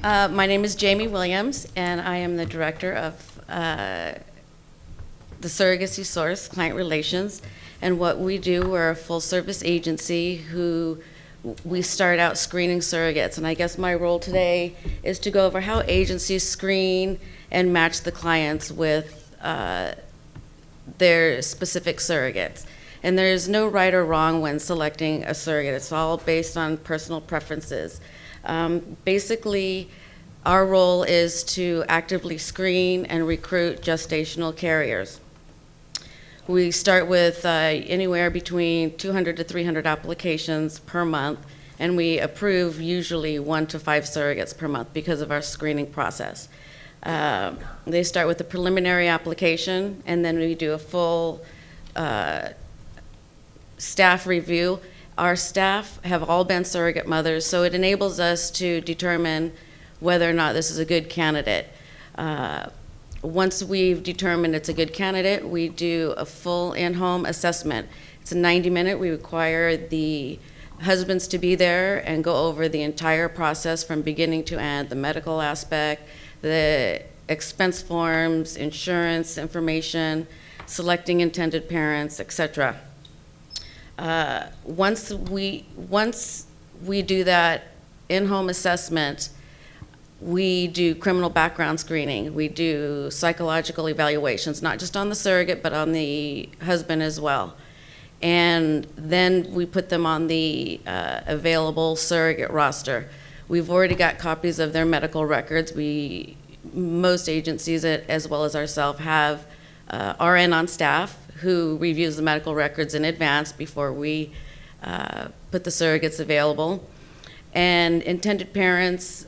My name is Jamie Williams, and I am the director of the Surrogacy Source Client Relations. And what we do, we're a full-service agency who we start out screening surrogates. And I guess my role today is to go over how agencies screen and match the clients with their specific surrogates. And there's no right or wrong when selecting a surrogate. It's all based on personal preferences. Basically, our role is to actively screen and recruit gestational carriers. We start with anywhere between 200 to 300 applications per month, and we approve usually 1 to 5 surrogates per month because of our screening process. They start with a preliminary application, and then we do a full staff review. Our staff have all been surrogate mothers, so it enables us to determine whether or not this is a good candidate. Once we've determined it's a good candidate, we do a full in-home assessment. It's a 90-minute. We require the husbands to be there and go over the entire process from beginning to end, the medical aspect, the expense forms, insurance information, selecting intended parents, etc. Once we do that in-home assessment, we do criminal background screening. We do psychological evaluations, not just on the surrogate, but on the husband as well. And then we put them on the available surrogate roster. We've already got copies of their medical records. Most agencies, as well as ourselves, have RN on staff who reviews the medical records in advance before we put the surrogates available. And intended parents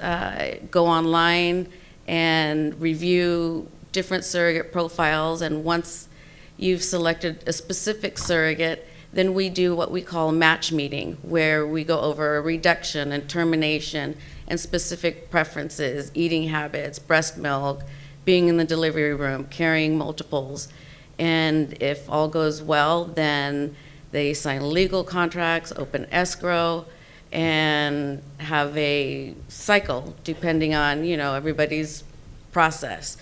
go online and review different surrogate profiles, and once you've selected a specific surrogate, then we do what we call a match meeting, where we go over a reduction and termination and specific preferences, eating habits, breast milk, being in the delivery room, carrying multiples. And if all goes well, then they sign legal contracts, open escrow, and have a cycle depending on, everybody's process.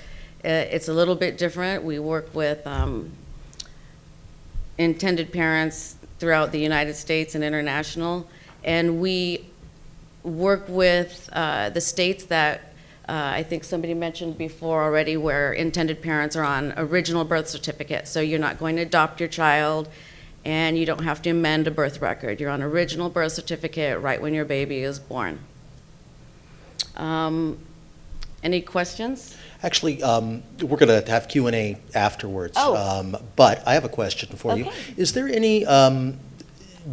It's a little bit different. We work with intended parents throughout the United States and international, and we work with the states that I think somebody mentioned before already, where intended parents are on original birth certificate. So you're not going to adopt your child, and you don't have to amend a birth record. You're on original birth certificate right when your baby is born. Any questions? Actually, we're going to have Q&A afterwards. Oh. But I have a question for you. Is there any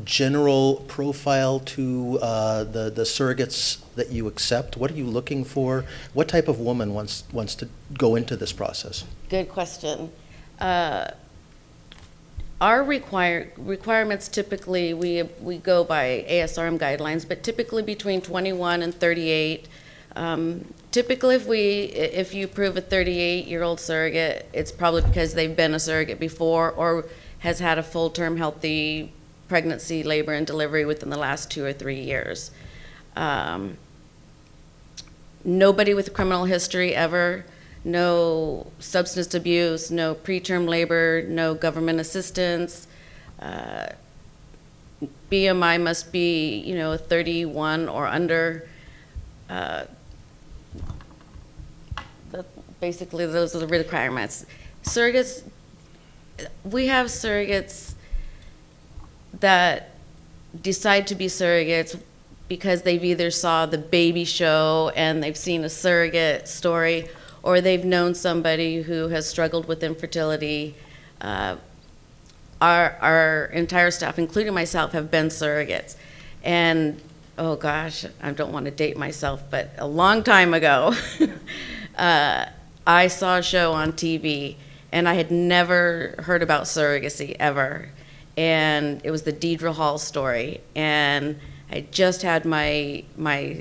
general profile to the surrogates that you accept? What are you looking for? What type of woman wants to go into this process? Good question. Our requirements typically, we go by ASRM guidelines, but typically between 21 and 38. Typically, if you approve a 38-year-old surrogate, it's probably because they've been a surrogate before or has had a full-term healthy pregnancy, labor, and delivery within the last 2 or 3 years. Nobody with a criminal history ever. No substance abuse, no preterm labor, no government assistance. BMI must be, 31 or under. Basically, those are the requirements. Surrogates, we have surrogates that decide to be surrogates because they've either saw the baby show and they've seen a surrogate story, or they've known somebody who has struggled with infertility. Our entire staff, including myself, have been surrogates. And, oh gosh, I don't want to date myself, but a long time ago, I saw a show on TV, and I had never heard about surrogacy ever. And it was the Deidre Hall story. And I just had my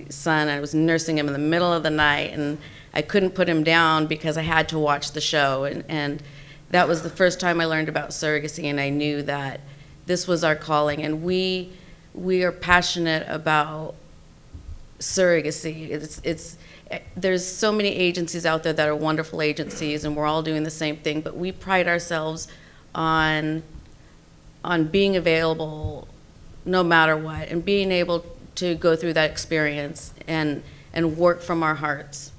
son. I was nursing him in the middle of the night, and I couldn't put him down because I had to watch the show. And that was the first time I learned about surrogacy, and I knew that this was our calling. And we are passionate about surrogacy. There's so many agencies out there that are wonderful agencies, and we're all doing the same thing, but we pride ourselves on being available no matter what, and being able to go through that experience and work from our hearts.